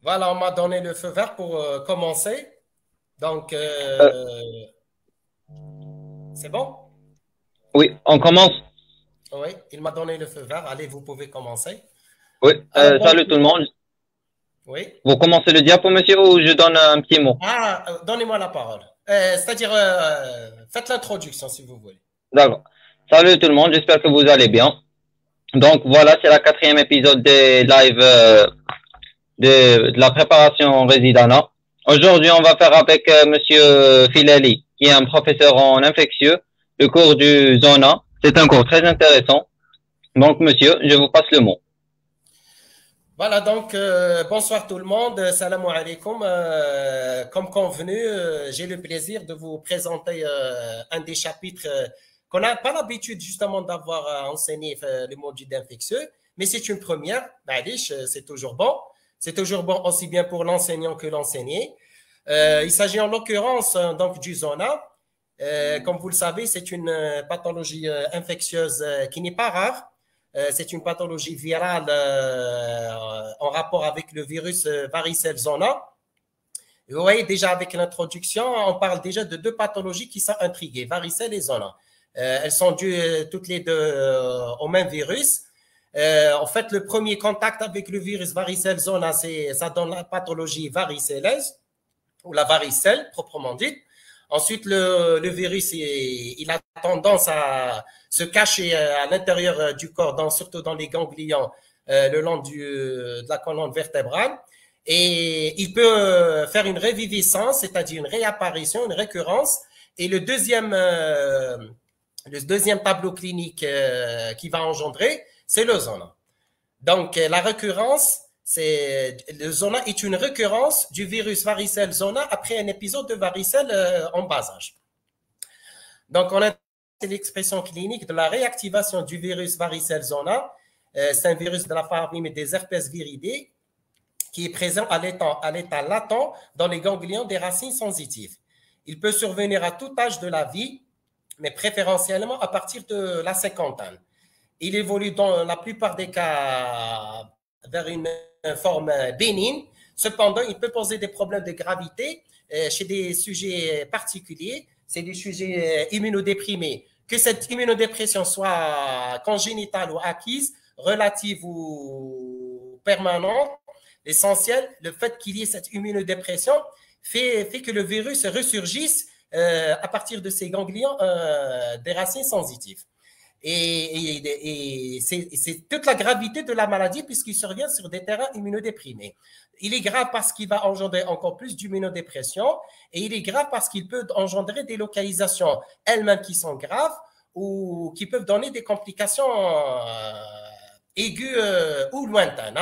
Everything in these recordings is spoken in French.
Voilà, on m'a donné le feu vert pour commencer. Donc, Euh, c'est bon? oui, on commence. Oui, il m'a donné le feu vert. Allez, vous pouvez commencer. Oui, Alors, donc, salut tout le monde. oui. Vous commencez le diapo, monsieur, ou je donne un petit mot? Ah, donnez-moi la parole. C'est-à-dire, faites l'introduction si vous voulez. D'accord. Salut tout le monde, j'espère que vous allez bien. Donc voilà, c'est la quatrième épisode des lives de la préparation Résidana. Aujourd'hui, on va faire avec monsieur Filali, qui est un professeur en infectieux, le cours du Zona. C'est un cours très intéressant. Donc, monsieur, je vous passe le mot. Voilà, donc, bonsoir tout le monde. Salam alaikum. Comme convenu, j'ai le plaisir de vous présenter un des chapitres qu'on n'a pas l'habitude justement d'avoir enseigné le module d'infectieux, mais c'est une première. Ma'alish, c'est toujours bon. C'est toujours bon aussi bien pour l'enseignant que l'enseigné. Il s'agit en l'occurrence donc du zona. Comme vous le savez, c'est une pathologie infectieuse qui n'est pas rare. C'est une pathologie virale en rapport avec le virus varicelle zona. Vous voyez, déjà avec l'introduction, on parle déjà de deux pathologies qui sont intriguées, varicelle et zona. Elles sont dues toutes les deux au même virus. En fait, le premier contact avec le virus varicelle zona, ça donne la pathologie varicelleuse ou la varicelle proprement dite. Ensuite, le virus, il a tendance à se cacher à l'intérieur du corps, surtout dans les ganglions, le long de la colonne vertébrale. Et il peut faire une reviviscence, c'est-à-dire une réapparition, une récurrence. Et le deuxième tableau clinique qui va engendrer, c'est le zona. Donc, la récurrence, le zona est une récurrence du virus varicelle zona après un épisode de varicelle en bas âge. Donc, on a l'expression clinique de la réactivation du virus varicelle zona. C'est un virus de la famille des herpès viridés qui est présent à l'état latent dans les ganglions des racines sensitives. Il peut survenir à tout âge de la vie, mais préférentiellement à partir de la cinquantaine. Il évolue dans la plupart des cas vers une forme bénigne. Cependant, il peut poser des problèmes de gravité chez des sujets particuliers, c'est des sujets immunodéprimés. Que cette immunodépression soit congénitale ou acquise, relative ou permanente, l'essentiel, le fait qu'il y ait cette immunodépression fait que le virus ressurgisse à partir de ces ganglions des racines sensitives. Et c'est toute la gravité de la maladie puisqu'il survient sur des terrains immunodéprimés. Il est grave parce qu'il va engendrer encore plus d'immunodépression et il est grave parce qu'il peut engendrer des localisations elles-mêmes qui sont graves ou qui peuvent donner des complications aiguës ou lointaines.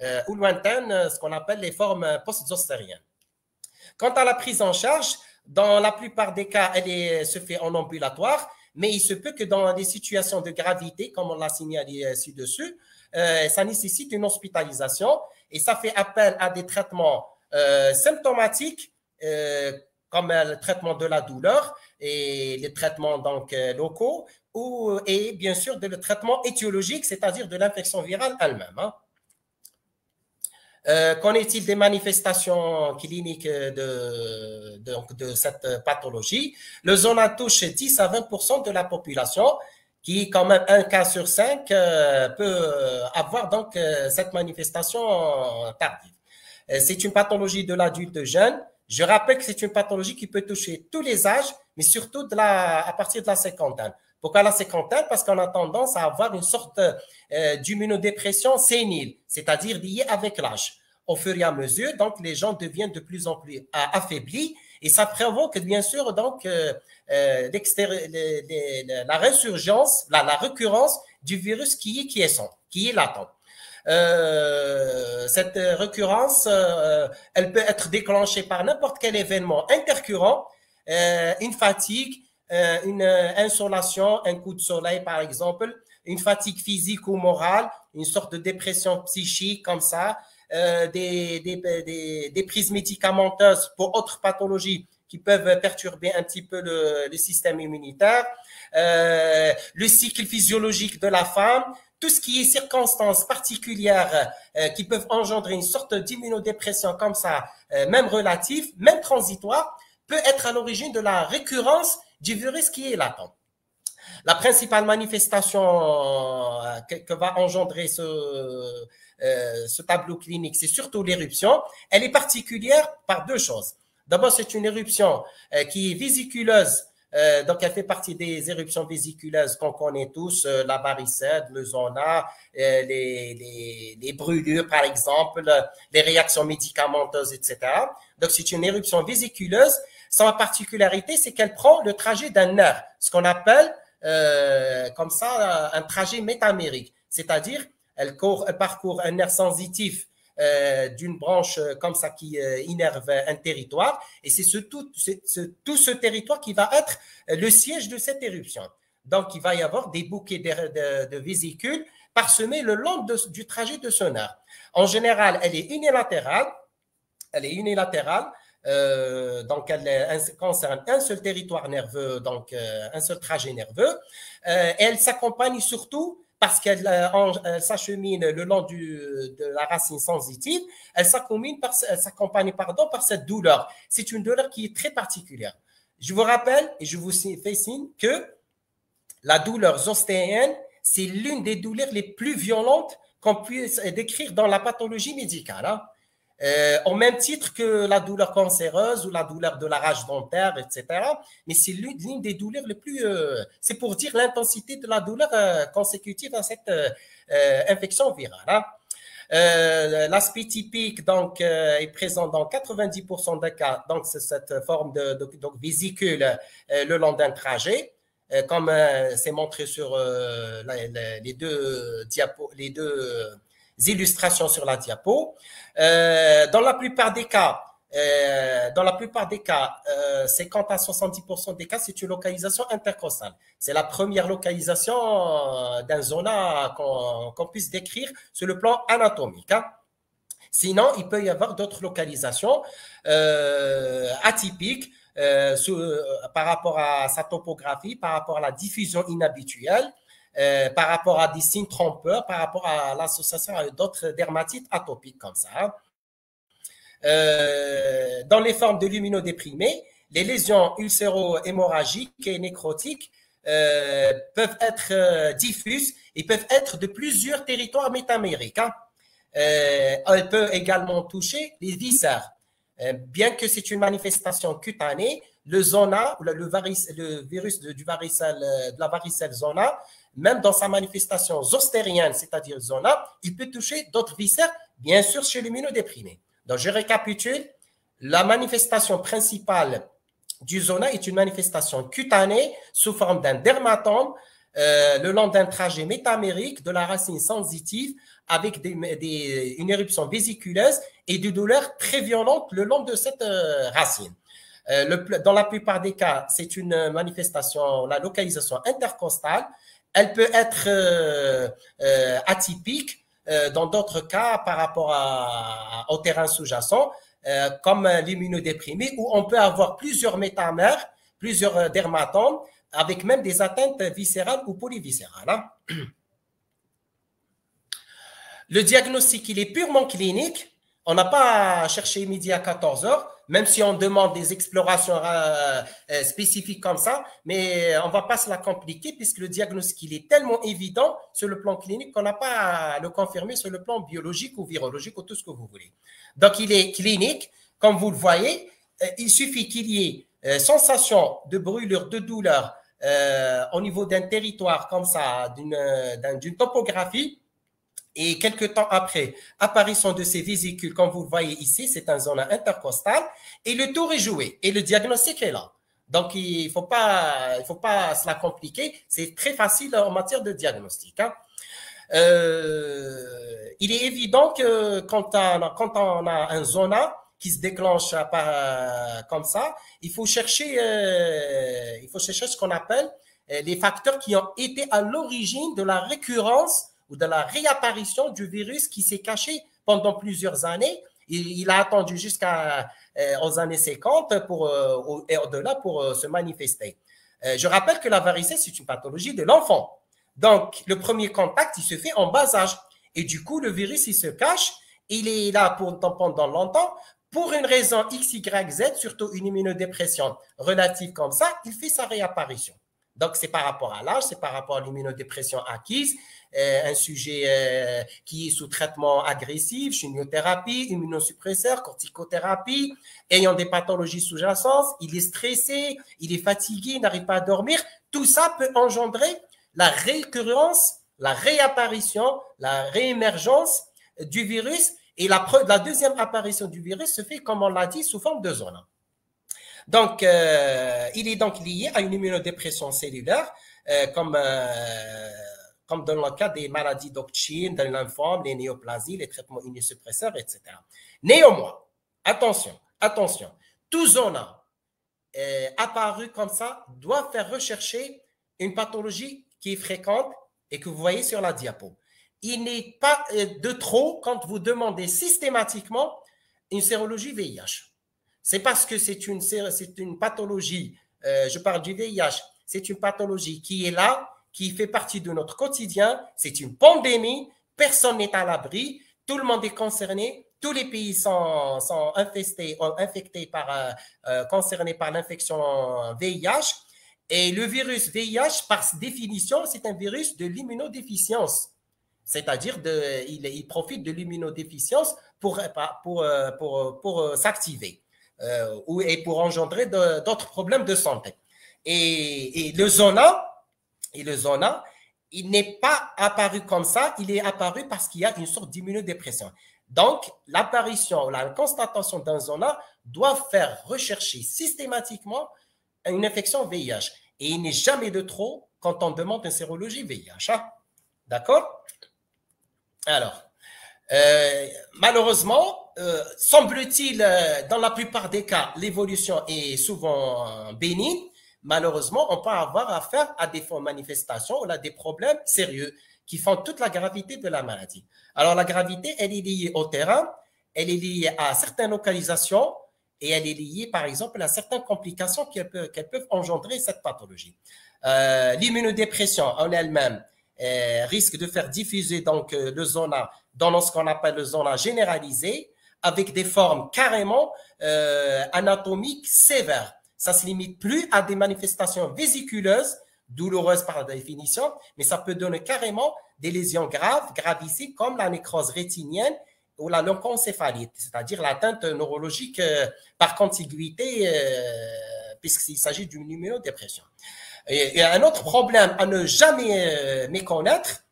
Ce qu'on appelle les formes post-zostériennes. Quant à la prise en charge, dans la plupart des cas, se fait en ambulatoire, mais il se peut que dans des situations de gravité, comme on l'a signalé ci-dessus, ça nécessite une hospitalisation et ça fait appel à des traitements symptomatiques comme le traitement de la douleur et les traitements donc locaux et bien sûr le traitement étiologique, c'est-à-dire de l'infection virale elle-même. Qu'en est-il des manifestations cliniques de cette pathologie? Le zona touche 10 à 20% de la population, qui quand même un cas sur 5 peut avoir donc cette manifestation tardive. C'est une pathologie de l'adulte jeune. Je rappelle que c'est une pathologie qui peut toucher tous les âges, mais surtout à partir de la cinquantaine. Pourquoi la cinquantaine? Parce qu'on a tendance à avoir une sorte d'immunodépression sénile, c'est-à-dire liée avec l'âge. Au fur et à mesure, donc, les gens deviennent de plus en plus affaiblis et ça provoque bien sûr donc la résurgence, la récurrence du virus qui est latent. Cette récurrence, elle peut être déclenchée par n'importe quel événement intercurrent, une fatigue, une insolation, un coup de soleil par exemple, une fatigue physique ou morale, une sorte de dépression psychique comme ça, des prises médicamenteuses pour autres pathologies qui peuvent perturber un petit peu le système immunitaire, le cycle physiologique de la femme, tout ce qui est circonstances particulières qui peuvent engendrer une sorte d'immunodépression comme ça, même relative, même transitoire, peut être à l'origine de la récurrence du virus qui est latent. La principale manifestation que va engendrer ce tableau clinique, c'est surtout l'éruption. Elle est particulière par deux choses. D'abord, c'est une éruption qui est vésiculeuse, donc elle fait partie des éruptions vésiculeuses qu'on connaît tous, la varicelle, le zona, les brûlures par exemple, les réactions médicamenteuses, etc. Donc c'est une éruption vésiculeuse. Sa particularité, c'est qu'elle prend le trajet d'un nerf, ce qu'on appelle comme ça un trajet métamérique, c'est-à-dire elle parcourt un nerf sensitif d'une branche comme ça qui innerve un territoire, et c'est tout ce territoire qui va être le siège de cette éruption. Donc, il va y avoir des bouquets de vésicules parsemés le long du trajet de ce nerf. En général, elle est unilatérale. Donc, elle concerne un seul territoire nerveux, donc un seul trajet nerveux. Et elle s'accompagne surtout parce qu'elle s'achemine le long de la racine sensitive, elle s'accompagne par cette douleur. C'est une douleur qui est très particulière. Je vous rappelle et je vous fais signe que la douleur zostéenne, c'est l'une des douleurs les plus violentes qu'on puisse décrire dans la pathologie médicale. Hein. Au même titre que la douleur cancéreuse ou la douleur de la rage dentaire, etc. Mais c'est l'une des douleurs les plus... c'est pour dire l'intensité de la douleur consécutive à cette infection virale. Hein. L'aspect typique donc, est présent dans 90% des cas. Donc, c'est cette forme de vésicule le long d'un trajet. Comme c'est montré sur les deux illustrations sur la diapo. Dans la plupart des cas, 50 à 70% des cas, c'est une localisation intercostale. C'est la première localisation d'un zona qu'on puisse décrire sur le plan anatomique. Hein. Sinon, il peut y avoir d'autres localisations atypiques par rapport à sa topographie, par rapport à la diffusion inhabituelle, par rapport à des signes trompeurs, par rapport à l'association avec d'autres dermatites atopiques comme ça. Dans les formes de l'immunodéprimé, les lésions ulcéro-hémorragiques et nécrotiques peuvent être diffuses et peuvent être de plusieurs territoires métamériques. Hein. Elle peut également toucher les viscères. Bien que c'est une manifestation cutanée, le zona, le virus de la varicelle zona, même dans sa manifestation zostérienne, c'est-à-dire zona, il peut toucher d'autres viscères, bien sûr chez l'immunodéprimé. Donc, je récapitule. La manifestation principale du zona est une manifestation cutanée sous forme d'un dermatome le long d'un trajet métamérique de la racine sensitive avec une éruption vésiculeuse et des douleurs très violentes le long de cette racine. Dans la plupart des cas, c'est une manifestation, la localisation intercostale. Elle peut être atypique dans d'autres cas par rapport au terrain sous-jacent, comme l'immunodéprimé, où on peut avoir plusieurs métamères, plusieurs dermatomes, avec même des atteintes viscérales ou polyviscérales. Hein. Le diagnostic, il est purement clinique. On n'a pas à chercher midi à 14 heures, même si on demande des explorations spécifiques comme ça, mais on ne va pas se la compliquer puisque le diagnostic il est tellement évident sur le plan clinique qu'on n'a pas à le confirmer sur le plan biologique ou virologique ou tout ce que vous voulez. Donc, il est clinique. Comme vous le voyez, il suffit qu'il y ait sensation de brûlure, de douleur au niveau d'un territoire comme ça, d'une topographie. Et quelques temps après, apparition de ces vésicules, comme vous le voyez ici, c'est un zone intercostale, et le tour est joué, et le diagnostic est là. Donc, il faut pas se la compliquer, c'est très facile en matière de diagnostic. Hein. Il est évident que quand on a un zona qui se déclenche comme ça, il faut chercher ce qu'on appelle les facteurs qui ont été à l'origine de la récurrence ou de la réapparition du virus qui s'est caché pendant plusieurs années. Il a attendu jusqu'aux années 50 et au-delà pour se manifester. Je rappelle que la varicelle, c'est une pathologie de l'enfant. Donc, le premier contact, il se fait en bas âge. Et du coup, le virus, il se cache. Il est là pendant longtemps. Pour une raison X, Y, Z, surtout une immunodépression relative comme ça, il fait sa réapparition. Donc, c'est par rapport à l'âge, c'est par rapport à l'immunodépression acquise, un sujet qui est sous traitement agressif, chimiothérapie, immunosuppresseur, corticothérapie, ayant des pathologies sous-jacentes, il est stressé, il est fatigué, il n'arrive pas à dormir. Tout ça peut engendrer la récurrence, la réapparition, la réémergence du virus. Et la deuxième apparition du virus se fait, comme on l'a dit, sous forme de zona. Donc, il est donc lié à une immunodépression cellulaire, comme dans le cas des maladies d'Hodgkin, des lymphomes, les néoplasies, les traitements immunosuppresseurs, etc. Néanmoins, attention, tout zona apparu comme ça doit faire rechercher une pathologie qui est fréquente et que vous voyez sur la diapo. Il n'est pas de trop quand vous demandez systématiquement une sérologie VIH. C'est parce que c'est une pathologie, je parle du VIH, c'est une pathologie qui est là, qui fait partie de notre quotidien, c'est une pandémie, personne n'est à l'abri, tout le monde est concerné, tous les pays sont concernés par l'infection VIH, et le virus VIH, par définition, c'est un virus de l'immunodéficience. C'est-à-dire il profite de l'immunodéficience pour s'activer et pour engendrer d'autres problèmes de santé. Et le zona, il n'est pas apparu comme ça, il est apparu parce qu'il y a une sorte d'immunodépression. Donc, l'apparition, la constatation d'un zona doit faire rechercher systématiquement une infection VIH. Et il n'est jamais de trop quand on demande une sérologie VIH. Hein? D'accord? Alors, malheureusement, semble-t-il, dans la plupart des cas, l'évolution est souvent bénigne. Malheureusement, on peut avoir affaire à des manifestations ou à des problèmes sérieux qui font toute la gravité de la maladie. Alors, la gravité, elle est liée au terrain, elle est liée à certaines localisations et elle est liée, par exemple, à certaines complications qu'elles peuvent engendrer cette pathologie. L'immunodépression en elle-même risque de faire diffuser donc le zona dans ce qu'on appelle le zona généralisé avec des formes carrément anatomiques sévères. Ça ne se limite plus à des manifestations vésiculeuses, douloureuses par définition, mais ça peut donner carrément des lésions graves, gravissimes, comme la nécrose rétinienne ou la leucoencéphalite, c'est-à-dire l'atteinte neurologique par contiguïté, puisqu'il s'agit d'une immunodépression. Et un autre problème à ne jamais méconnaître,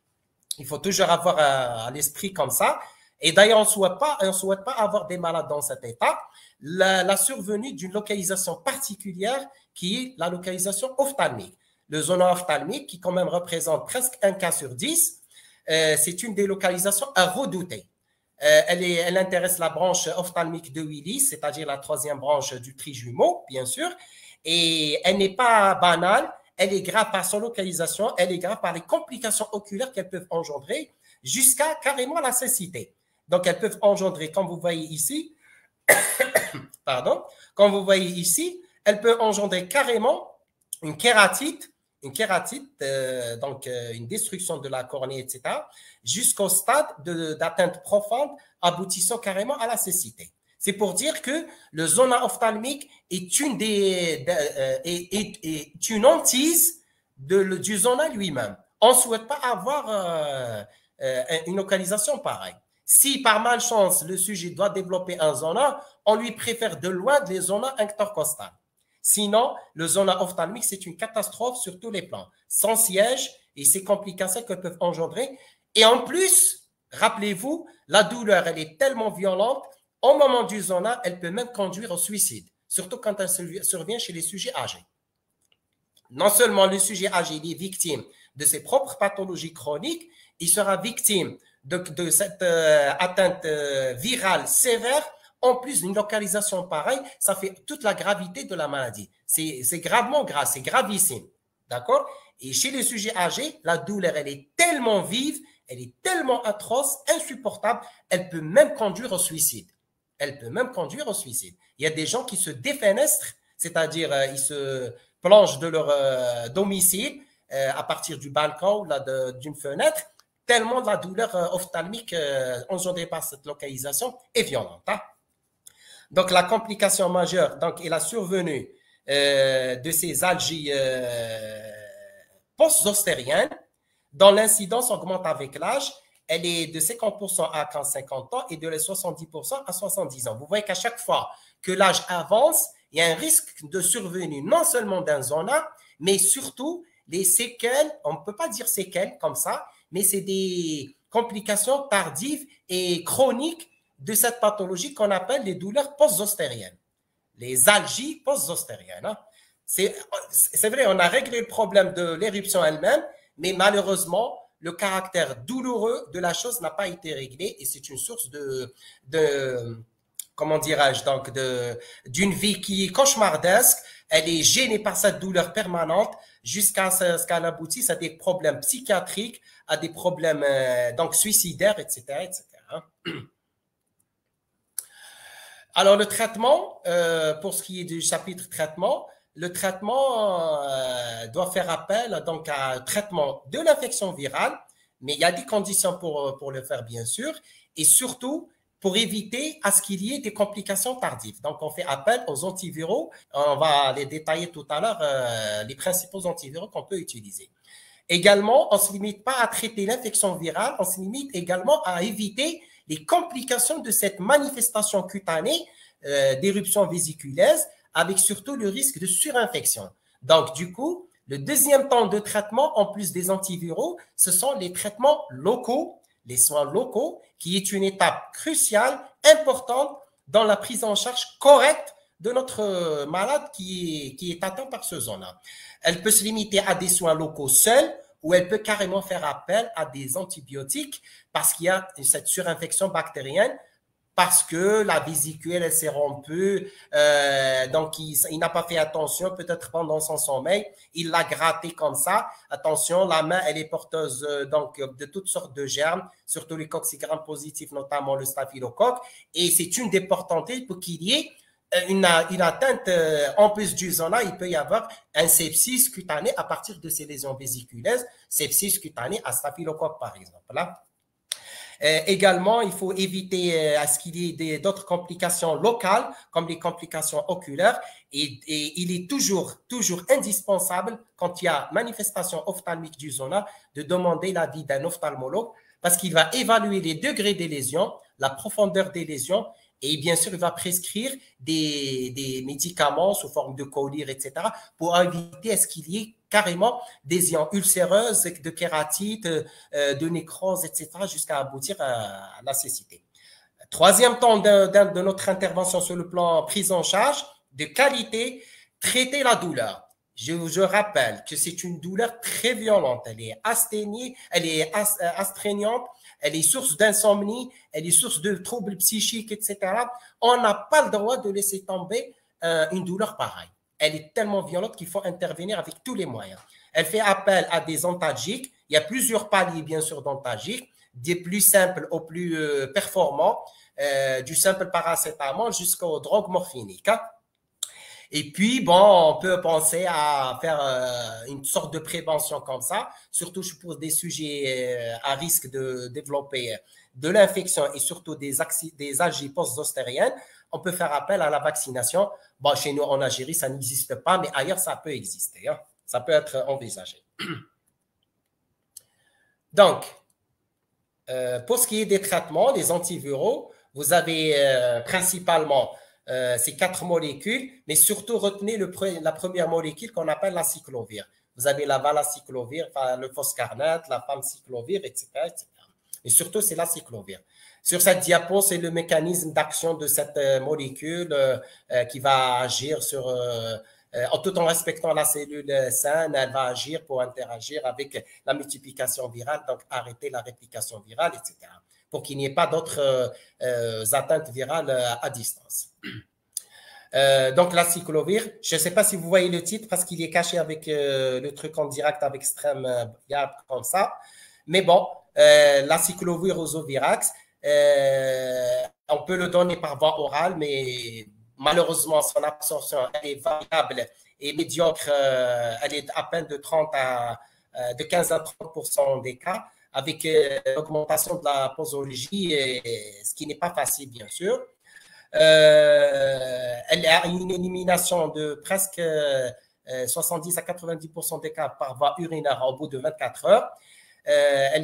il faut toujours avoir à l'esprit comme ça, et d'ailleurs on ne souhaite pas avoir des malades dans cet état, la survenue d'une localisation particulière qui est la localisation ophtalmique. Le zona ophtalmique, qui quand même représente presque 1 cas sur 10, c'est une des localisations à redouter. Elle intéresse la branche ophtalmique de Willis, c'est-à-dire la 3e branche du trijumeau, bien sûr, et elle n'est pas banale, elle est grave par son localisation, elle est grave par les complications oculaires qu'elles peuvent engendrer, jusqu'à carrément la cécité. Donc, elles peuvent engendrer, comme vous voyez ici, comme vous voyez ici, elle peut engendrer carrément une kératite, donc une destruction de la cornée, etc., jusqu'au stade d'atteinte profonde, aboutissant carrément à la cécité. C'est pour dire que le zona ophtalmique est une hantise du zona lui-même. On ne souhaite pas avoir une localisation pareille. Si par malchance le sujet doit développer un zona, on lui préfère de loin les zonas intercostales. Sinon, le zona ophtalmique, c'est une catastrophe sur tous les plans, sans siège et ses complications qu'elles peuvent engendrer. Et en plus, rappelez-vous, la douleur, elle est tellement violente, au moment du zona, elle peut même conduire au suicide, surtout quand elle survient chez les sujets âgés. Non seulement le sujet âgé est victime de ses propres pathologies chroniques, il sera victime de cette atteinte virale sévère. En plus d'une localisation pareille, ça fait toute la gravité de la maladie. C'est gravement grave, c'est gravissime. D'accord? Et chez les sujets âgés, la douleur, elle est tellement vive, elle est tellement atroce, insupportable, elle peut même conduire au suicide. Elle peut même conduire au suicide. Il y a des gens qui se défenestrent, c'est-à-dire ils se plongent de leur domicile à partir du balcon ou d'une fenêtre, tellement la douleur ophtalmique engendrée par cette localisation est violente. Hein. Donc, la complication majeure est la survenue de ces algies post-zostériennes, dont l'incidence augmente avec l'âge. Elle est de 50% à 50 ans et de 70% à 70 ans. Vous voyez qu'à chaque fois que l'âge avance, il y a un risque de survenue non seulement d'un zona, mais surtout les séquelles, on ne peut pas dire séquelles comme ça, mais c'est des complications tardives et chroniques de cette pathologie qu'on appelle les douleurs post-zostériennes, les algies post-zostériennes. Hein. C'est vrai, on a réglé le problème de l'éruption elle-même, mais malheureusement, le caractère douloureux de la chose n'a pas été réglé et c'est une source comment dirais-je, d'une vie qui est cauchemardesque. Elle est gênée par cette douleur permanente jusqu'à ce qu'elle aboutisse à des problèmes psychiatriques, à des problèmes suicidaires, etc., etc. Alors, le traitement, pour ce qui est du chapitre traitement, le traitement doit faire appel à un traitement de l'infection virale, mais il y a des conditions pour le faire, bien sûr, et surtout pour éviter à ce qu'il y ait des complications tardives. Donc, on fait appel aux antiviraux. On va les détailler tout à l'heure, les principaux antiviraux qu'on peut utiliser. Également, on ne se limite pas à traiter l'infection virale, on se limite également à éviter les complications de cette manifestation cutanée d'éruption vésiculaise, avec surtout le risque de surinfection. Donc, du coup, le deuxième temps de traitement, en plus des antiviraux, ce sont les traitements locaux, les soins locaux, qui est une étape cruciale, importante dans la prise en charge correcte de notre malade qui est atteint par ce zona. Elle peut se limiter à des soins locaux seuls, ou elle peut carrément faire appel à des antibiotiques parce qu'il y a cette surinfection bactérienne, parce que la vésicule, elle s'est rompue, donc il n'a pas fait attention, peut-être pendant son sommeil, il l'a gratté comme ça. Attention, la main, elle est porteuse de toutes sortes de germes, surtout les coccigrammes positifs, notamment le staphylocoque, et c'est une des portes d'entrée pour qu'il y ait une atteinte, en plus du zona, il peut y avoir un sepsis cutané à partir de ces lésions vésiculaires, sepsis cutané à staphylocoque par exemple. Là. Également, il faut éviter à ce qu'il y ait d'autres complications locales, comme les complications oculaires. Et il est toujours indispensable, quand il y a manifestation ophtalmique du zona, de demander l'avis d'un ophtalmologue parce qu'il va évaluer les degrés des lésions, la profondeur des lésions, et bien sûr, il va prescrire des médicaments sous forme de collyre, etc., pour éviter à ce qu'il y ait carrément des lésions ulcéreuses, de kératite, de nécrose, etc., jusqu'à aboutir à la cécité. Troisième temps de notre intervention sur le plan prise en charge, de qualité, traiter la douleur. Je rappelle que c'est une douleur très violente. Elle est astreignante, elle est source d'insomnie, elle est source de troubles psychiques, etc. On n'a pas le droit de laisser tomber une douleur pareille. Elle est tellement violente qu'il faut intervenir avec tous les moyens. Elle fait appel à des antalgiques. Il y a plusieurs paliers, bien sûr, d'antalgiques, des plus simples aux plus performants, du simple paracétamol jusqu'aux drogues morphiniques. Hein. Et puis, bon, on peut penser à faire une sorte de prévention comme ça, surtout pour des sujets à risque de développer de l'infection et surtout des algies post-zostériennes. On peut faire appel à la vaccination. Bon, chez nous, en Algérie, ça n'existe pas, mais ailleurs, ça peut exister. Hein. Ça peut être envisagé. Donc, pour ce qui est des traitements, des antiviraux, vous avez principalement ces 4 molécules, mais surtout retenez la première molécule qu'on appelle la cyclovir. Vous avez la valacyclovir, le foscarnet, la famciclovir, etc., etc. Et surtout, c'est la cyclovir. Sur cette diapo, c'est le mécanisme d'action de cette molécule qui va agir tout en respectant la cellule saine, elle va agir pour interagir avec la multiplication virale, donc arrêter la réplication virale, etc., pour qu'il n'y ait pas d'autres atteintes virales à distance. Donc, la cyclovir, je ne sais pas si vous voyez le titre parce qu'il est caché avec le truc en direct avec extrême garde comme ça. Mais bon, L'acyclovir ou Zovirax, on peut le donner par voie orale, mais malheureusement, son absorption elle est variable et médiocre. Elle est à peine de 15 à 30% des cas, avec l'augmentation de la posologie, ce qui n'est pas facile, bien sûr. Elle a une élimination de presque 70 à 90% des cas par voie urinaire au bout de 24 heures. Elle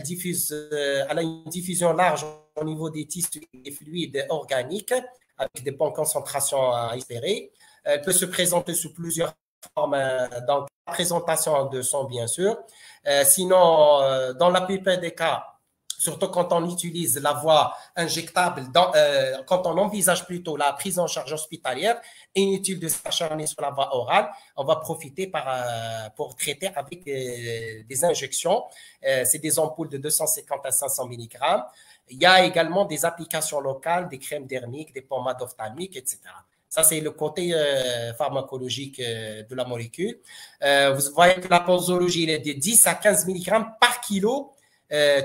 a une diffusion large au niveau des tissus et des fluides organiques avec des bonnes concentrations à espérer. Elle peut se présenter sous plusieurs formes, donc la présentation de sang bien sûr. Sinon, dans la plupart des cas, surtout quand on utilise la voie injectable, quand on envisage plutôt la prise en charge hospitalière, inutile de s'acharner sur la voie orale, on va profiter pour traiter avec des injections. C'est des ampoules de 250 à 500 mg. Il y a également des applications locales, des crèmes dermiques, des pommades ophtalmiques, etc. Ça, c'est le côté pharmacologique de la molécule. Vous voyez que la posologie est de 10 à 15 mg par kilo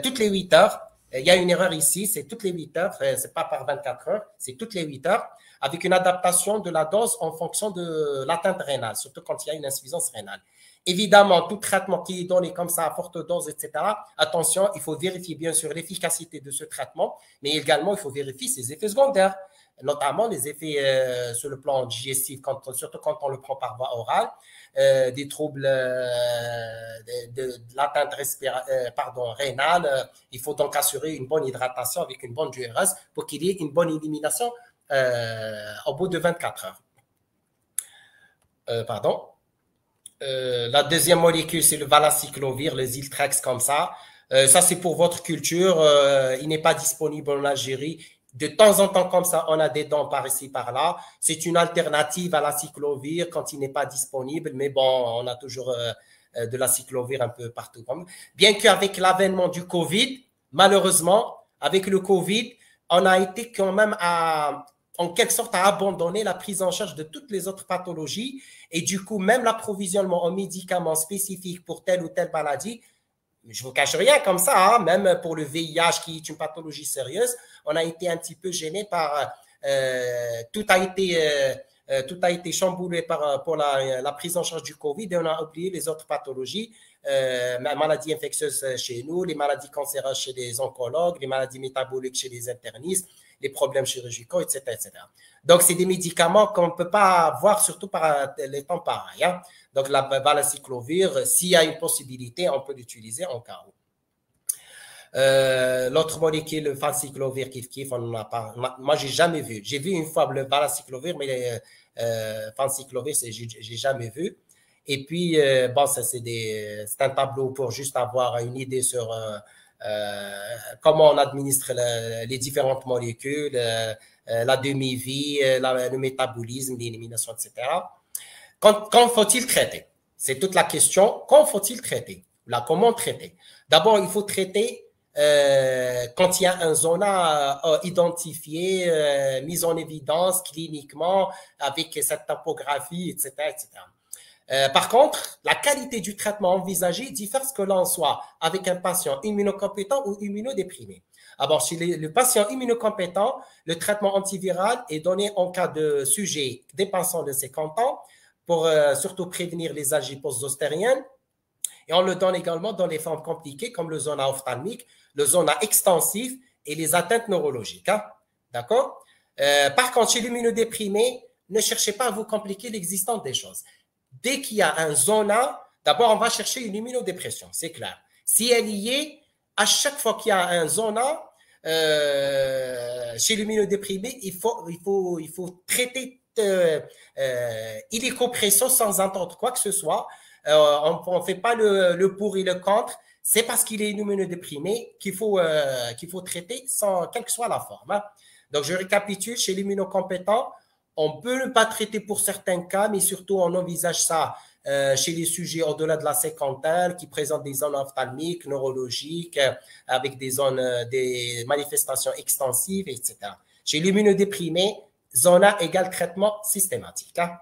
toutes les 8 heures. Il y a une erreur ici, c'est toutes les 8 heures, ce n'est pas par 24 heures, c'est toutes les 8 heures, avec une adaptation de la dose en fonction de l'atteinte rénale, surtout quand il y a une insuffisance rénale. Évidemment, tout traitement qui est donné comme ça à forte dose, etc., attention, il faut vérifier bien sûr l'efficacité de ce traitement, mais également il faut vérifier ses effets secondaires, notamment les effets sur le plan digestif, surtout quand on le prend par voie orale, des troubles de l'atteinte rénale. Il faut donc assurer une bonne hydratation avec une bonne diurèse pour qu'il y ait une bonne élimination au bout de 24 heures. La deuxième molécule, c'est le valacyclovir, le Ziltrex comme ça. Ça, c'est pour votre culture. Il n'est pas disponible en Algérie. De temps en temps, comme ça, on a des dons par ici, par là. C'est une alternative à l'acyclovir quand il n'est pas disponible. Mais bon, on a toujours de l'acyclovir un peu partout. Bien qu'avec l'avènement du Covid, malheureusement, avec le Covid, on a été quand même en quelque sorte à abandonner la prise en charge de toutes les autres pathologies. Et du coup, même l'approvisionnement en médicaments spécifiques pour telle ou telle maladie, je ne vous cache rien comme ça, hein, même pour le VIH qui est une pathologie sérieuse, on a été un petit peu gêné par tout a été chamboulé pour la prise en charge du Covid et on a oublié les autres pathologies, maladies infectieuses chez nous, les maladies cancéreuses chez les oncologues, les maladies métaboliques chez les internistes, les problèmes chirurgicaux, etc. etc. Donc, c'est des médicaments qu'on ne peut pas avoir, surtout par les temps pareils. Hein. Donc, la valacyclovir, s'il y a une possibilité, on peut l'utiliser en cas où. L'autre molécule, le valacyclovir, on n'en a pas. Moi, j'ai jamais vu. J'ai vu une fois le valacyclovir, mais valacyclovir, j'ai jamais vu. Et puis, bon, c'est un tableau pour juste avoir une idée sur comment on administre les différentes molécules, la demi-vie, le métabolisme, l'élimination, etc. Quand faut-il traiter? C'est toute la question. Quand faut-il traiter? Là, comment traiter? D'abord, il faut traiter quand il y a un zona identifié, mis en évidence cliniquement avec cette topographie, etc., etc. Par contre, la qualité du traitement envisagé diffère ce que l'on soit avec un patient immunocompétent ou immunodéprimé. Alors, chez le patient immunocompétent, le traitement antiviral est donné en cas de sujet dépassant de 50 ans pour surtout prévenir les algies post-zostériennes. Et on le donne également dans les formes compliquées comme le zona ophtalmique, le zona extensif et les atteintes neurologiques. Hein? D'accord? Par contre, chez l'immunodéprimé, ne cherchez pas à vous compliquer l'existence des choses. Dès qu'il y a un zona, d'abord, on va chercher une immunodépression, c'est clair. Si elle y est, à chaque fois qu'il y a un zona, chez l'immunodéprimé, il faut traiter illicopression sans entendre quoi que ce soit. On ne fait pas le pour et le contre. C'est parce qu'il est immunodéprimé qu'il faut traiter sans quelle que soit la forme. Hein. Donc, je récapitule, chez l'immunocompétent, on peut ne pas traiter pour certains cas, mais surtout, on envisage ça chez les sujets au-delà de la cinquantaine qui présentent des zones ophtalmiques, neurologiques, avec des manifestations extensives, etc. Chez l'immunodéprimé, zona égale traitement systématique. Hein.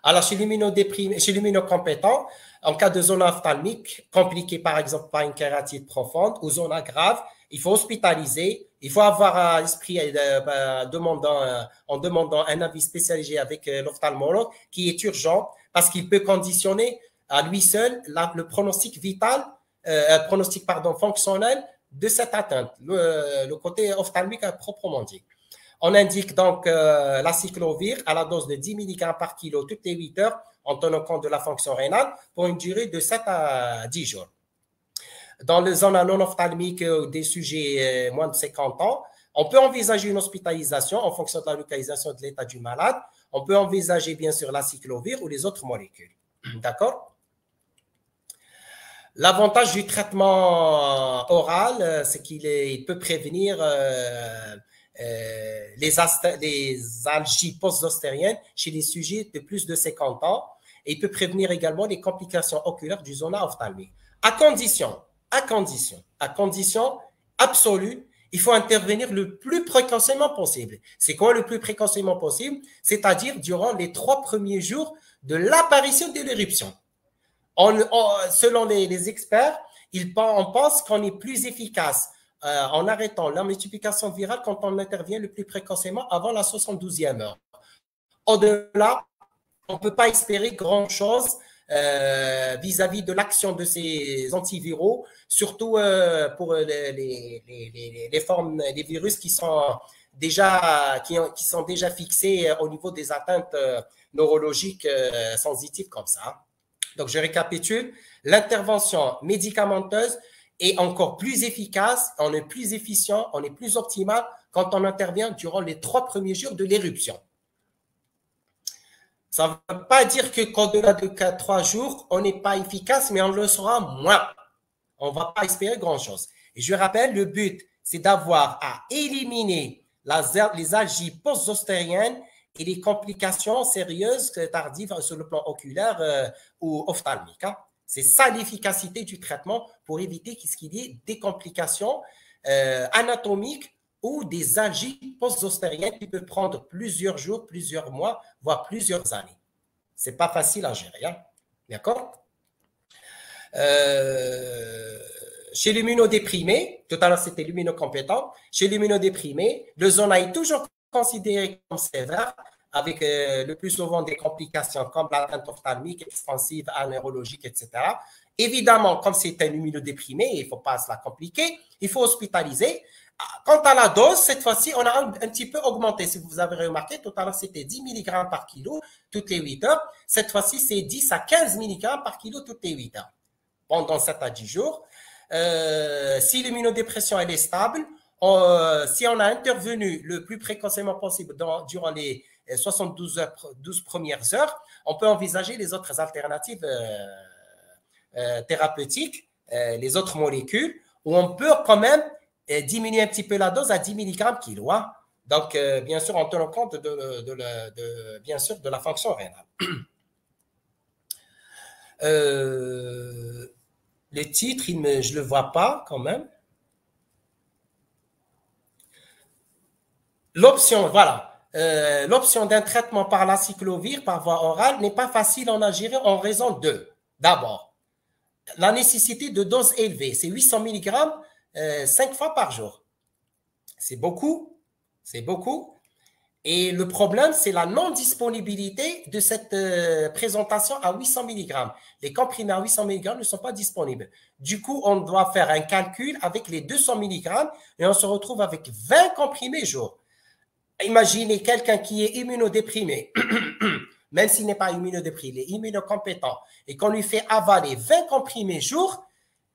Alors, chez l'immunocompétent, En cas de zone ophtalmique compliquée, par exemple, par une kératite profonde ou zone grave, il faut hospitaliser. Il faut avoir à l'esprit en demandant un avis spécialisé avec l'ophtalmologue qui est urgent parce qu'il peut conditionner à lui seul le pronostic vital, fonctionnel de cette atteinte, le côté ophtalmique proprement dit. On indique donc la cyclovir à la dose de 10 mg par kilo toutes les 8 heures en tenant compte de la fonction rénale pour une durée de 7 à 10 jours. Dans les zones non ophtalmiques des sujets moins de 50 ans, on peut envisager une hospitalisation en fonction de la localisation de l'état du malade. On peut envisager bien sûr la cyclovir ou les autres molécules. D'accord? L'avantage du traitement oral, c'est qu'il peut prévenir les algies post-zostériennes chez les sujets de plus de 50 ans et il peut prévenir également les complications oculaires du zona ophtalmique. À condition absolue, il faut intervenir le plus précocement possible. C'est quoi le plus précocement possible? C'est-à-dire durant les 3 premiers jours de l'apparition de l'éruption. Selon les experts, on pense qu'on est plus efficace en arrêtant la multiplication virale quand on intervient le plus précocement avant la 72e heure. Au-delà, on ne peut pas espérer grand-chose vis-à-vis de l'action de ces antiviraux, surtout pour les formes des virus qui sont déjà fixés au niveau des atteintes neurologiques sensitives comme ça. Donc, je récapitule, l'intervention médicamenteuse est encore plus efficace, on est plus efficient, on est plus optimal quand on intervient durant les 3 premiers jours de l'éruption. Ça ne veut pas dire qu'au-delà de 3 jours, on n'est pas efficace, mais on le sera moins. On ne va pas espérer grand-chose. Et je rappelle, le but, c'est d'avoir à éliminer les algies post-zostériennes et les complications sérieuses tardives sur le plan oculaire ou ophtalmique. Hein. C'est ça l'efficacité du traitement pour éviter qu'il y ait des complications anatomiques ou des algies post-zostériennes qui peuvent prendre plusieurs jours, plusieurs mois, voire plusieurs années. Ce n'est pas facile à gérer. Hein. D'accord? Chez l'immunodéprimé, tout à l'heure c'était l'immunocompétent, chez l'immunodéprimé, le zona est toujours considéré comme sévère, avec le plus souvent des complications comme l'atteinte ophtalmique, expansive, aneurologique, etc. Évidemment, comme c'est un immunodéprimé, il ne faut pas se la compliquer, il faut hospitaliser. Quant à la dose, cette fois-ci, on a un petit peu augmenté. Si vous avez remarqué, tout à l'heure, c'était 10 mg par kilo toutes les 8 heures. Cette fois-ci, c'est 10 à 15 mg par kilo toutes les 8 heures, pendant 7 à 10 jours. Si l'immunodépression elle est stable, si on a intervenu le plus précocement possible durant les 12 premières heures, on peut envisager les autres alternatives thérapeutiques, les autres molécules, où on peut quand même diminuer un petit peu la dose à 10 mg kilo. Hein. Donc, bien sûr, en tenant compte bien sûr, de la fonction rénale. Le titre, je ne le vois pas quand même. L'option, voilà. L'option d'un traitement par la cyclovir par voie orale n'est pas facile en Algérie en raison de, d'abord, la nécessité de doses élevées. C'est 800 mg 5 fois par jour. C'est beaucoup. C'est beaucoup. Et le problème, c'est la non-disponibilité de cette présentation à 800 mg. Les comprimés à 800 mg ne sont pas disponibles. Du coup, on doit faire un calcul avec les 200 mg et on se retrouve avec 20 comprimés jour. Imaginez quelqu'un qui est immunodéprimé, même s'il n'est pas immunodéprimé, immunocompétent, et qu'on lui fait avaler 20 comprimés jour,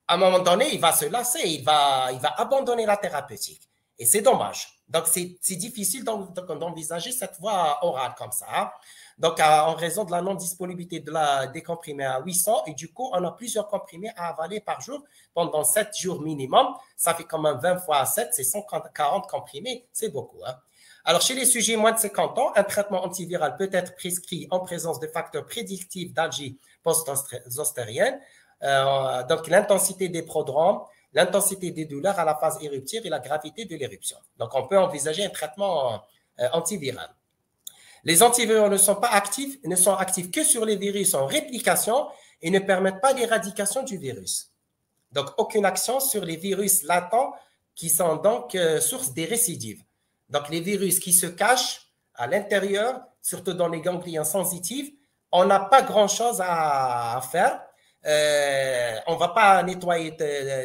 à un moment donné, il va se lasser, il va abandonner la thérapeutique. Et c'est dommage. Donc, c'est difficile d'envisager cette voie orale comme ça. Hein. Donc, en raison de la non-disponibilité des comprimés à 800, et du coup, on a plusieurs comprimés à avaler par jour pendant 7 jours minimum. Ça fait quand même 20 fois 7, c'est 140 comprimés. C'est beaucoup. Hein. Alors, chez les sujets moins de 50 ans, un traitement antiviral peut être prescrit en présence de facteurs prédictifs d'algies post-zostériennes. Donc, l'intensité des prodromes, l'intensité des douleurs à la phase éruptive et la gravité de l'éruption. Donc, on peut envisager un traitement antiviral. Les antiviraux ne sont actifs que sur les virus en réplication et ne permettent pas l'éradication du virus. Donc, aucune action sur les virus latents qui sont donc source des récidives. Donc, les virus qui se cachent à l'intérieur, surtout dans les ganglions sensitifs, on n'a pas grand-chose à faire. On ne va pas nettoyer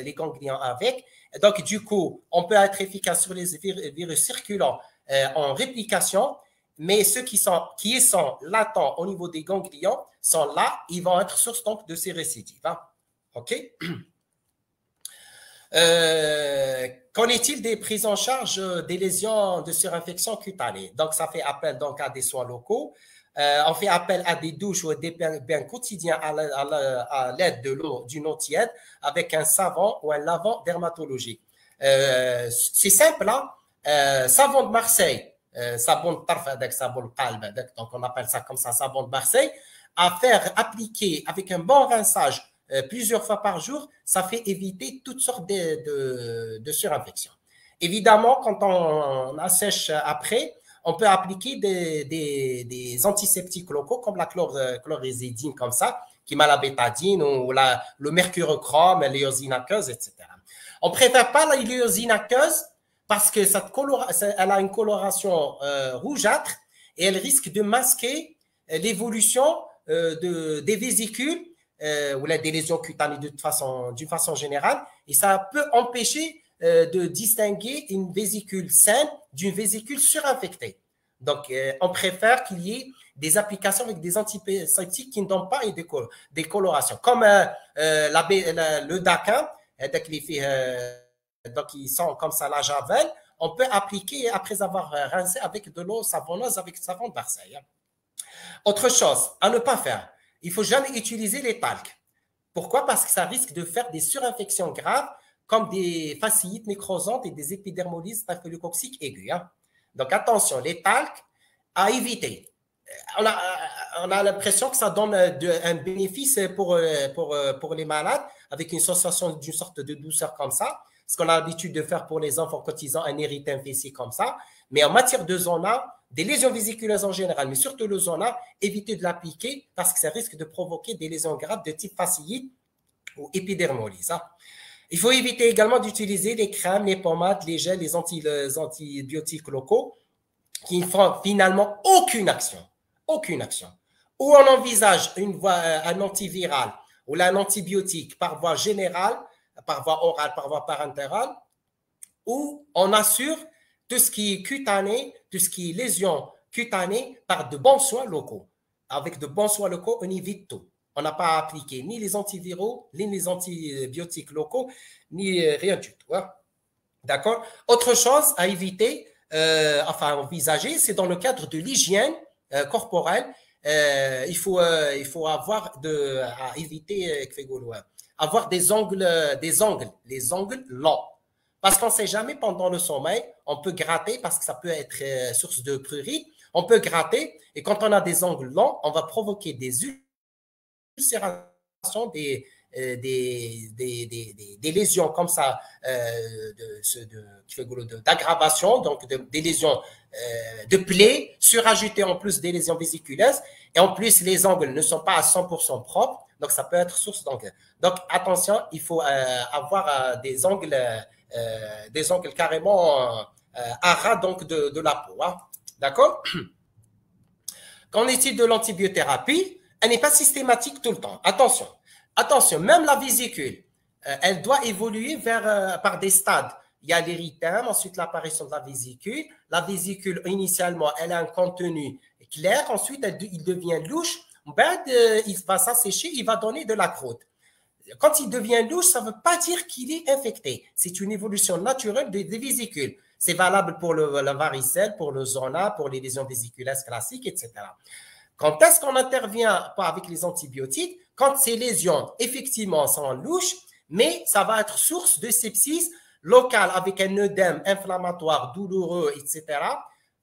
les ganglions avec. Donc, du coup, on peut être efficace sur les virus circulants en réplication, mais ceux qui sont latents au niveau des ganglions sont là, ils vont être source donc de ces récidives. Hein. OK? Qu'en est-il des prises en charge des lésions de surinfection cutanée? Donc, ça fait appel donc à des soins locaux. On fait appel à des douches ou des bains quotidiens à l'aide de l'eau, d'une eau tiède avec un savon ou un lavant dermatologique. C'est simple, hein? Savon de Marseille, savon de Tarf, savon de Qalb, donc on appelle ça comme ça, savon de Marseille, à faire appliquer avec un bon rinçage plusieurs fois par jour, ça fait éviter toutes sortes de surinfections. Évidemment, quand on assèche après, on peut appliquer des antiseptiques locaux comme la chlorésidine, comme ça, qui met la bétadine ou le mercurochrome, l'hyosinaqueuse, etc. On ne préfère pas l'hyosinaqueuse parce que elle a une coloration rougeâtre et elle risque de masquer l'évolution des vésicules ou des lésions cutanées d'une façon générale, et ça peut empêcher de distinguer une vésicule saine d'une vésicule surinfectée. Donc, on préfère qu'il y ait des applications avec des antiseptiques qui ne donnent pas des colorations, comme le daquin, donc ils sont comme ça la javel, on peut appliquer après avoir rincé avec de l'eau savonneuse avec du savon de Marseille. Autre chose à ne pas faire, il ne faut jamais utiliser les talcs. Pourquoi? Parce que ça risque de faire des surinfections graves comme des fasciites nécrosantes et des épidermolyses staphylococciques aiguës. Hein. Donc attention, les talcs à éviter. On a l'impression que ça donne un bénéfice pour les malades avec une sensation d'une sorte de douceur comme ça, ce qu'on a l'habitude de faire pour les enfants quand ils ont un érythème fessier comme ça. Mais en matière de zona, des lésions vésiculeuses en général, mais surtout le zona, évitez de l'appliquer parce que ça risque de provoquer des lésions graves de type fasciite ou épidermolyse. Hein. Il faut éviter également d'utiliser les crèmes, les pommades, les gels, les antibiotiques locaux qui ne font finalement aucune action. Aucune action. Ou on envisage un antiviral ou un antibiotique par voie générale, par voie orale, par voie parentérale, ou on assure tout ce qui est cutané, tout ce qui est lésion cutanée par de bons soins locaux. Avec de bons soins locaux, on évite tout. On n'a pas appliqué ni les antiviraux, ni les antibiotiques locaux, ni rien du tout. Hein. D'accord? Autre chose à éviter, envisager, c'est dans le cadre de l'hygiène corporelle. Il faut avoir à éviter avoir les ongles longs. Parce qu'on ne sait jamais pendant le sommeil, on peut gratter parce que ça peut être source de prurite. On peut gratter et quand on a des ongles longs, on va provoquer des ulcérations, des lésions comme ça, d'aggravation, donc des lésions de plaies, surajouter en plus des lésions vésiculaires. Et en plus, les ongles ne sont pas à 100% propres, donc ça peut être source d'ongles. Donc attention, il faut avoir des ongles carrément à ras donc de la peau. Hein. D'accord? Qu'en est-il de l'antibiothérapie? Elle n'est pas systématique tout le temps. Attention, même la vésicule, elle doit évoluer par des stades. Il y a l'érythème, ensuite l'apparition de la vésicule. La vésicule, initialement, elle a un contenu clair. Ensuite, il devient louche. Il va s'assécher, il va donner de la croûte. Quand il devient louche, ça ne veut pas dire qu'il est infecté. C'est une évolution naturelle des vésicules. C'est valable pour la varicelle, pour le zona, pour les lésions vésiculaires classiques, etc. Quand est-ce qu'on intervient pas avec les antibiotiques? Quand ces lésions, effectivement, sont louches, mais ça va être source de sepsis locale avec un œdème inflammatoire douloureux, etc.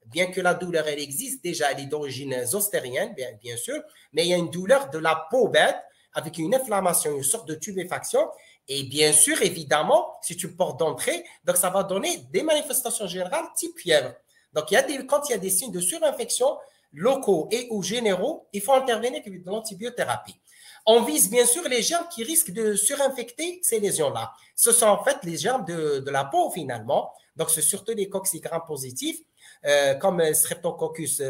Bien que la douleur, elle existe déjà, elle est d'origine zostérienne, bien sûr, mais il y a une douleur de la peau bête avec une inflammation, une sorte de tubéfaction. Et bien sûr, évidemment, si tu portes d'entrée, donc ça va donner des manifestations générales type fièvre. Donc, quand il y a des signes de surinfection locaux et ou généraux, il faut intervenir avec de l'antibiothérapie. On vise bien sûr les germes qui risquent de surinfecter ces lésions-là. Ce sont en fait les germes de la peau finalement. Donc, c'est surtout les coccigram positifs, comme Streptococcus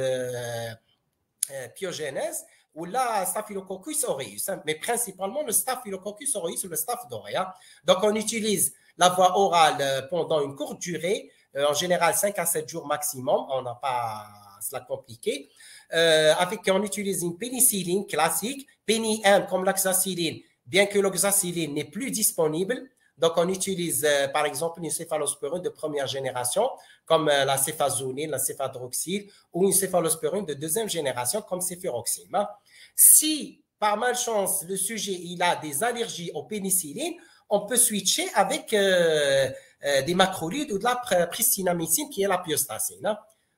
pyogenes ou la Staphylococcus aureus, mais principalement le Staphylococcus aureus ou le Staph aureus. Donc, on utilise la voie orale pendant une courte durée, en général 5 à 7 jours maximum, on n'a pas cela compliqué. On utilise une pénicilline classique, péni-1 comme l'oxacilline, bien que l'oxacilline n'est plus disponible. Donc, on utilise par exemple une céphalosporine de première génération, comme la céphazolline, la céphadroxyl, ou une céphalosporine de deuxième génération, comme céfuroxime. Si, par malchance, le sujet il a des allergies aux pénicillines, on peut switcher avec des macrolides ou de la pristinamycine, qui est la pyostacine.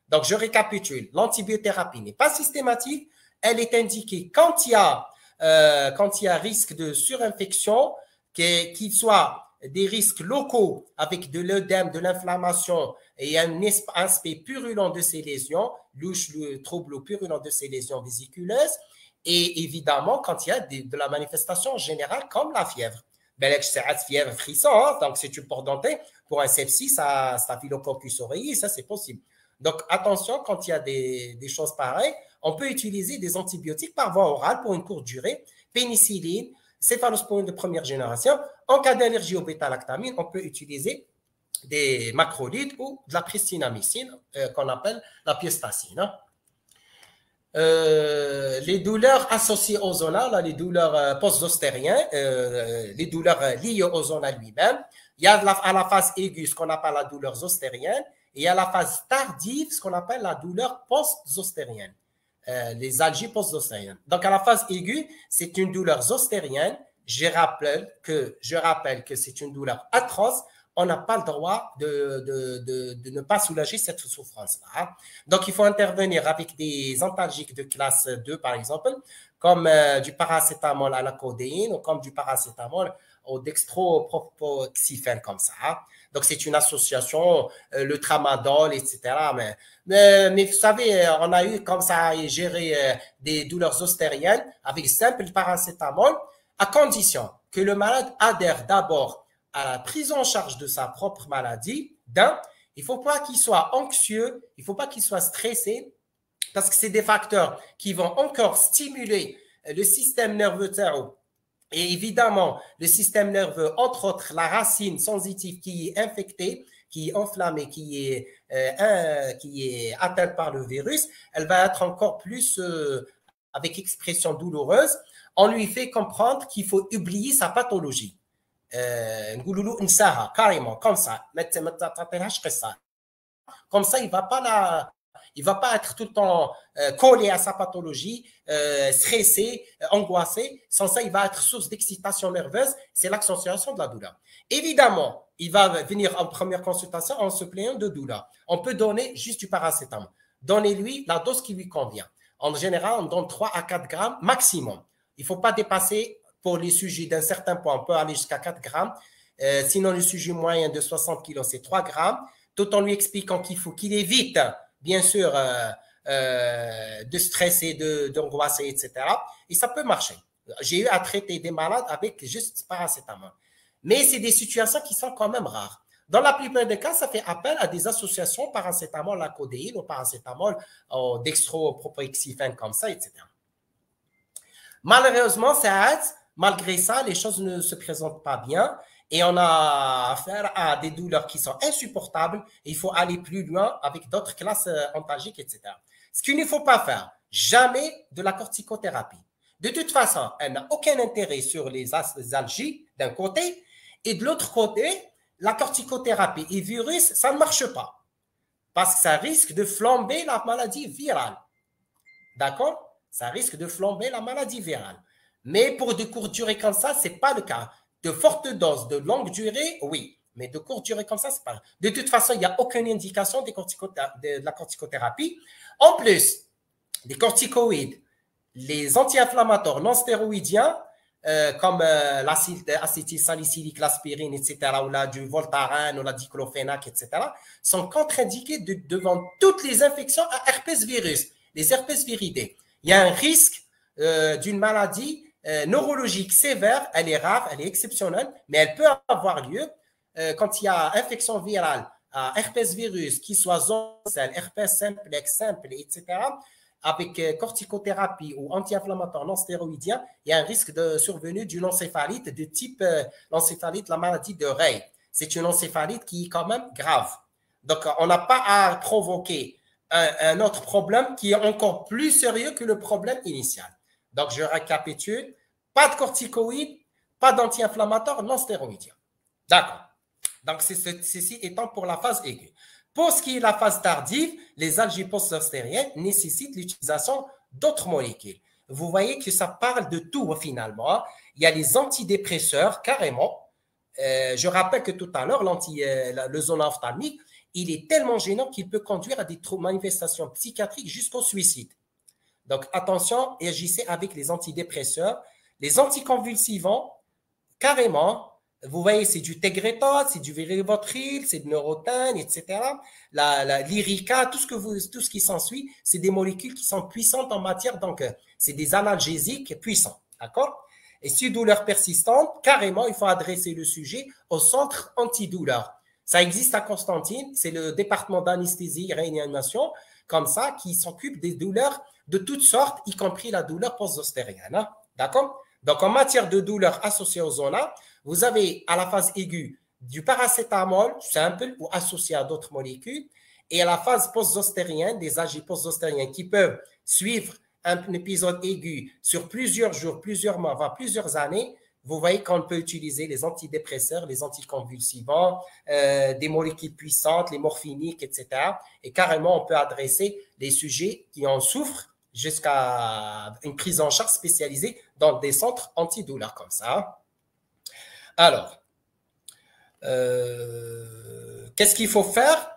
Donc, je récapitule. L'antibiothérapie n'est pas systématique. Elle est indiquée quand il y a risque de surinfection, qu'il soit des risques locaux avec de l'œdème, de l'inflammation et un aspect purulent de ces lésions, le trouble purulent de ces lésions vésiculeuses, et évidemment quand il y a de la manifestation générale comme la fièvre. Fièvre frisson, hein, donc c'est une porte d'entrée pour un sepsis à Staphylococcus aureus, ça c'est possible. Donc attention, quand il y a des choses pareilles, on peut utiliser des antibiotiques par voie orale pour une courte durée, pénicilline, céphalosporine de première génération. En cas d'allergie au bêta-lactamine, on peut utiliser des macrolides ou de la pristinamycine qu'on appelle la pyostacine. Les douleurs associées au zona, les douleurs post-zostériennes, les douleurs liées au zona lui-même. Il y a à la phase aiguë ce qu'on appelle la douleur zostérienne et à la phase tardive ce qu'on appelle la douleur post-zostérienne. Les algies post-zostériennes. Donc, à la phase aiguë, c'est une douleur zostérienne. Je rappelle que c'est une douleur atroce. On n'a pas le droit de ne pas soulager cette souffrance-là. Donc, il faut intervenir avec des antalgiques de classe 2, par exemple, comme du paracétamol à la codéine ou comme du paracétamol au dextropropoxyphène, comme ça. Donc, c'est une association, le tramadol, etc. Mais vous savez, on a eu comme ça à gérer des douleurs zostériennes avec simple paracétamol, à condition que le malade adhère d'abord à la prise en charge de sa propre maladie. Il ne faut pas qu'il soit anxieux, il ne faut pas qu'il soit stressé, parce que c'est des facteurs qui vont encore stimuler le système nerveux cerveau. Et évidemment, le système nerveux, entre autres, la racine sensitive qui est infectée, qui est enflammée, qui est atteinte par le virus, elle va être encore plus avec expression douloureuse. On lui fait comprendre qu'il faut oublier sa pathologie. Carrément, comme ça. Comme ça, il ne va pas être tout le temps collé à sa pathologie, stressé, angoissé. Sans ça, il va être source d'excitation nerveuse. C'est l'accentuation de la douleur. Évidemment, il va venir en première consultation en se plaignant de douleur. On peut donner juste du paracétamol. Donnez-lui la dose qui lui convient. En général, on donne 3 à 4 grammes maximum. Il ne faut pas dépasser, pour les sujets d'un certain poids, on peut aller jusqu'à 4 grammes. Sinon, le sujet moyen de 60 kg, c'est 3 grammes. Tout en lui expliquant qu'il faut qu'il évite, bien sûr, de stresser, d'angoisser, etc. Et ça peut marcher. J'ai eu à traiter des malades avec juste paracétamol. Mais c'est des situations qui sont quand même rares. Dans la plupart des cas, ça fait appel à des associations paracétamol à codéine ou paracétamol au dextropropoxyphène comme ça, etc. Malheureusement, malgré ça, les choses ne se présentent pas bien et on a affaire à des douleurs qui sont insupportables. Et il faut aller plus loin avec d'autres classes antalgiques, etc. Ce qu'il ne faut pas faire, jamais de la corticothérapie. De toute façon, elle n'a aucun intérêt sur les algies d'un côté et de l'autre côté, la corticothérapie et virus, ça ne marche pas parce que ça risque de flamber la maladie virale. D'accord? Ça risque de flamber la maladie virale. Mais pour de courtes durées comme ça, ce n'est pas le cas. De fortes doses, de longue durée, oui. Mais de courte durée comme ça, c'est pas. De toute façon, il n'y a aucune indication de la corticothérapie. En plus, des corticoïdes, les anti-inflammatoires non stéroïdiens, comme l'acétylsalicylique, l'aspirine, etc., ou du Voltaren, ou la diclofénac, etc., sont contre-indiqués devant toutes les infections à herpès virus, les herpès viridés. Il y a un risque d'une maladie neurologique sévère, elle est rare, elle est exceptionnelle, mais elle peut avoir lieu quand il y a infection virale, herpès virus, qui soit zoncelle, herpès simplex, simple, etc., avec corticothérapie ou anti-inflammatoire non stéroïdien, il y a un risque de survenue d'une encéphalite de type l'encéphalite, la maladie de Rey. C'est une encéphalite qui est quand même grave. Donc, on n'a pas à provoquer un autre problème qui est encore plus sérieux que le problème initial. Donc, je récapitule. Pas de corticoïdes, pas d'anti-inflammatoire non stéroïdien. D'accord. Donc, ceci étant pour la phase aiguë. Pour ce qui est de la phase tardive, les algies post-zostériennes nécessitent l'utilisation d'autres molécules. Vous voyez que ça parle de tout finalement. Il y a les antidépresseurs, carrément. Je rappelle que tout à l'heure, le zona ophtalmique, il est tellement gênant qu'il peut conduire à des manifestations psychiatriques jusqu'au suicide. Donc, attention, agissez avec les antidépresseurs. Les anticonvulsivants, carrément, vous voyez, c'est du Tegretol, c'est du Virevotril, c'est du Neurotin, etc. L'Irica, tout ce qui s'ensuit, c'est des molécules qui sont puissantes en matière, donc c'est des analgésiques puissants, d'accord? Et si douleur persistante, carrément, il faut adresser le sujet au centre antidouleur. Ça existe à Constantine, c'est le département d'anesthésie et réanimation, comme ça, qui s'occupe des douleurs de toutes sortes, y compris la douleur post-zostérienne. Hein? D'accord? Donc, en matière de douleur associée au zona, vous avez à la phase aiguë du paracétamol simple ou associé à d'autres molécules, et à la phase post-zostérienne, des agents post-zostériens qui peuvent suivre un épisode aigu sur plusieurs jours, plusieurs mois, voire plusieurs années. Vous voyez qu'on peut utiliser les antidépresseurs, les anticonvulsivants, des molécules puissantes, les morphiniques, etc. Et carrément, on peut adresser les sujets qui en souffrent jusqu'à une prise en charge spécialisée dans des centres antidouleurs comme ça. Alors, qu'est-ce qu'il faut faire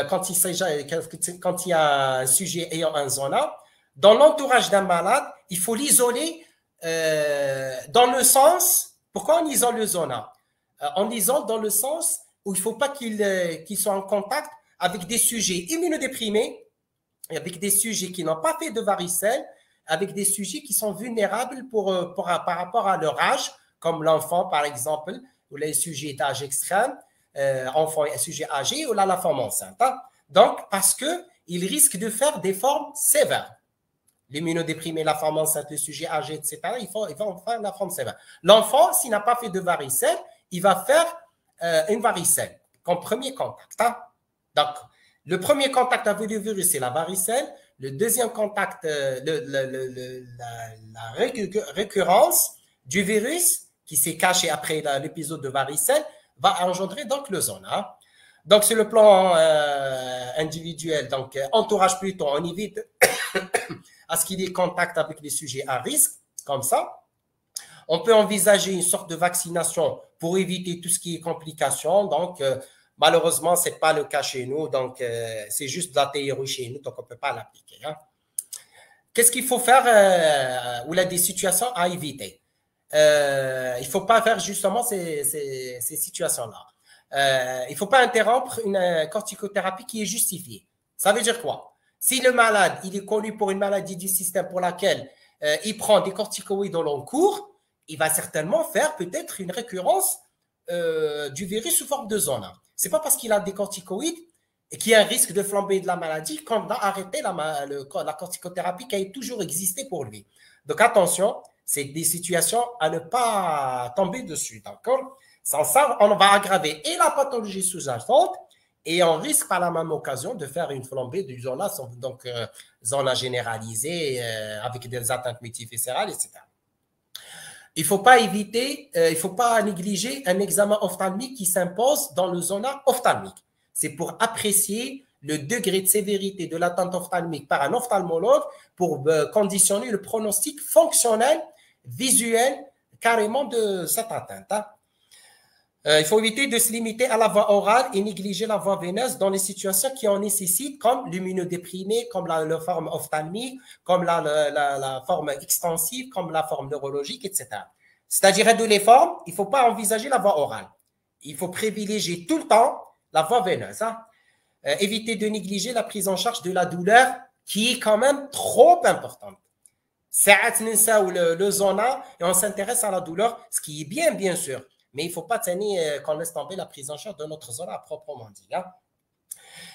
quand il y a un sujet ayant un zona? Dans l'entourage d'un malade, il faut l'isoler dans le sens, pourquoi on isole le zona? On isole dans le sens où il ne faut pas qu'il soit en contact avec des sujets immunodéprimés, avec des sujets qui n'ont pas fait de varicelle, avec des sujets qui sont vulnérables par rapport à leur âge, comme l'enfant par exemple, ou les sujets d'âge extrême, enfants et sujets âgés, ou là la femme enceinte. Hein? Donc, parce qu'ils risquent de faire des formes sévères. L'immunodéprimé, la femme enceinte, le sujet âgé, etc., il va en faire la forme sévère. L'enfant, s'il n'a pas fait de varicelle, il va faire une varicelle comme premier contact. Hein? Donc, le premier contact avec le virus, c'est la varicelle. Le deuxième contact, la récurrence du virus qui s'est caché après l'épisode de varicelle va engendrer donc le zona. Donc, sur le plan individuel, donc entourage plutôt, on évite à ce qu'il y ait contact avec les sujets à risque, comme ça. On peut envisager une sorte de vaccination pour éviter tout ce qui est complications. Donc, malheureusement, ce n'est pas le cas chez nous. Donc, c'est juste de la théorie chez nous, donc on ne peut pas l'appliquer. Hein. Qu'est-ce qu'il faut faire où il y a des situations à éviter? Il ne faut pas faire justement ces situations-là. Il ne faut pas interrompre une corticothérapie qui est justifiée. Ça veut dire quoi? Si le malade, il est connu pour une maladie du système pour laquelle il prend des corticoïdes dans long cours, il va certainement faire peut-être une récurrence du virus sous forme de zona. Ce n'est pas parce qu'il a des corticoïdes et qu'il y a un risque de flamber de la maladie qu'on va arrêter la corticothérapie qui a toujours existé pour lui. Donc attention, c'est des situations à ne pas tomber dessus, d'accord? Sans ça, on va aggraver et la pathologie sous-jacente et on risque par la même occasion de faire une flambée du zona, donc zona généralisée avec des atteintes multifiscérales, etc. Il ne faut pas éviter, il ne faut pas négliger un examen ophtalmique qui s'impose dans le zona ophtalmique. C'est pour apprécier le degré de sévérité de l'atteinte ophtalmique par un ophtalmologue pour conditionner le pronostic fonctionnel, visuel, carrément de cette atteinte. Hein. Il faut éviter de se limiter à la voie orale et négliger la voie veineuse dans les situations qui en nécessitent, comme l'immunodéprimé, comme la forme ophtalmique, comme la forme extensive, comme la forme neurologique, etc. C'est-à-dire de les formes, il ne faut pas envisager la voie orale. Il faut privilégier tout le temps la voie veineuse. Hein. Éviter de négliger la prise en charge de la douleur qui est quand même trop importante. ساعات ننساو le zona et on s'intéresse à la douleur, ce qui est bien, bien sûr. Mais il ne faut pas qu'on laisse tomber la prise en charge de notre zona proprement dit. Hein.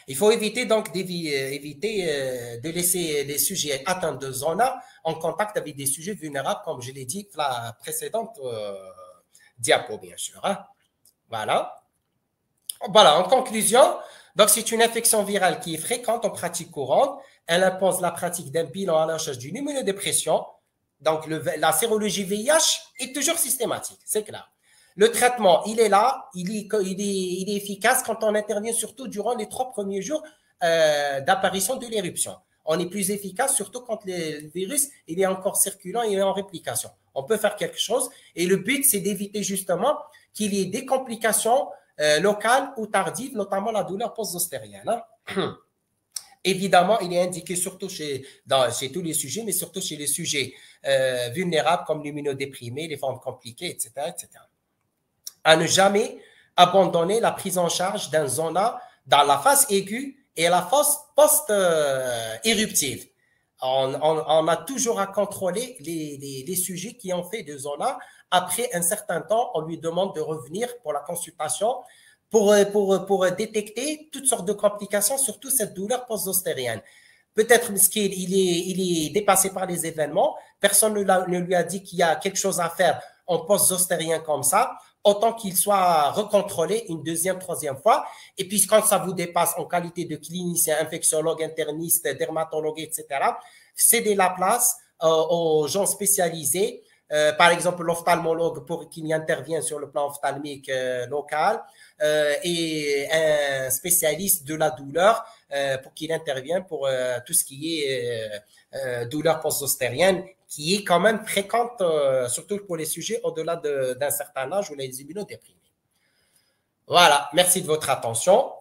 Il faut éviter donc de laisser les sujets atteints de zona en contact avec des sujets vulnérables, comme je l'ai dit la précédente diapo, bien sûr. Hein. Voilà. Voilà, en conclusion, donc c'est une infection virale qui est fréquente en pratique courante. Elle impose la pratique d'un bilan à la recherche d'une immunodépression. Donc, la sérologie VIH est toujours systématique, c'est clair. Le traitement, il est là, il est efficace quand on intervient surtout durant les 3 premiers jours d'apparition de l'éruption. On est plus efficace surtout quand le virus il est encore circulant et en réplication. On peut faire quelque chose et le but, c'est d'éviter justement qu'il y ait des complications locales ou tardives, notamment la douleur post-zostérienne. Hein. Évidemment, il est indiqué surtout chez tous les sujets, mais surtout chez les sujets vulnérables comme l'immunodéprimé, les formes compliquées, etc., etc. À ne jamais abandonner la prise en charge d'un zona dans la phase aiguë et la phase post-éruptive. On a toujours à contrôler les sujets qui ont fait de zona. Après un certain temps, on lui demande de revenir pour la consultation pour détecter toutes sortes de complications, surtout cette douleur post-zostérienne. Peut-être qu'il est dépassé par les événements, personne ne lui a dit qu'il y a quelque chose à faire en post-zostérien comme ça, autant qu'il soit recontrôlé une deuxième, troisième fois. Et puis, quand ça vous dépasse en qualité de clinicien, infectiologue, interniste, dermatologue, etc., cédez la place aux gens spécialisés. Par exemple, l'ophtalmologue pour qu'il intervienne sur le plan ophtalmique local et un spécialiste de la douleur pour qu'il intervienne pour tout ce qui est douleur post-zostérienne qui est quand même fréquente, surtout pour les sujets au-delà d'un certain âge ou les immunodéprimés. Voilà, merci de votre attention.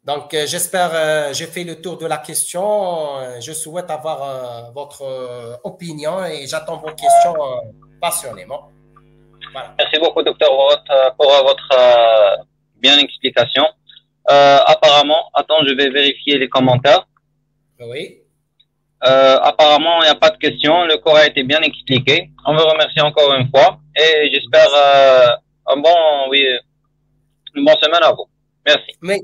Donc, j'espère j'ai fait le tour de la question. Je souhaite avoir votre opinion et j'attends vos questions passionnément. Voilà. Merci beaucoup, docteur, pour votre bien explication. Apparemment, attends, je vais vérifier les commentaires. Oui. Apparemment, il n'y a pas de questions. Le cours a été bien expliqué. On vous remercie encore une fois et j'espère une bonne semaine à vous. Merci.